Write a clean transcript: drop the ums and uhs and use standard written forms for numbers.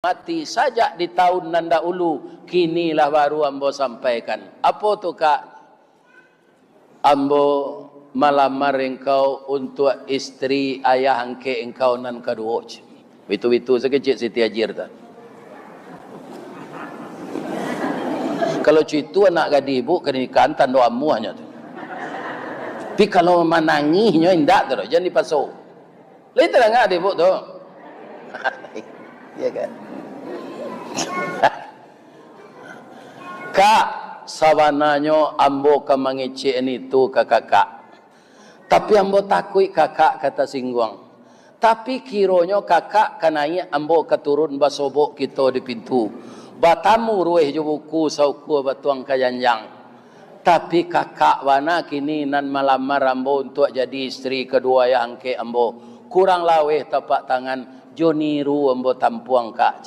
mati saja di tahun nan dahulu, kinilah baru ambo sampaikan. Apa tu kak? Ambo melamar engkau untuk istri ayah angke engkau nan kedua. Itu sekecil Siti Hajir tu. Kalau cuitu anak gadis ibu kenikahan tanda amuahnya tu. Tapi kalau menangisnya indak tu, jangan dipasuk. Lain terang ada ibu tu. Ya kan? Kak, sabananya ambo ke mengecek ni tu ke kakak. Tapi ambo takut kakak kata singguang. Tapi kiranya kakak kanai ambo keturun basobok kita di pintu. Batamu rueh je buku sauku batuang kajanjang. Tapi kakak wana kini nan melamar ambo untuk jadi istri kedua yang angke ambo. Kurang laweh tapak tangan joniru ambo tampuang kak.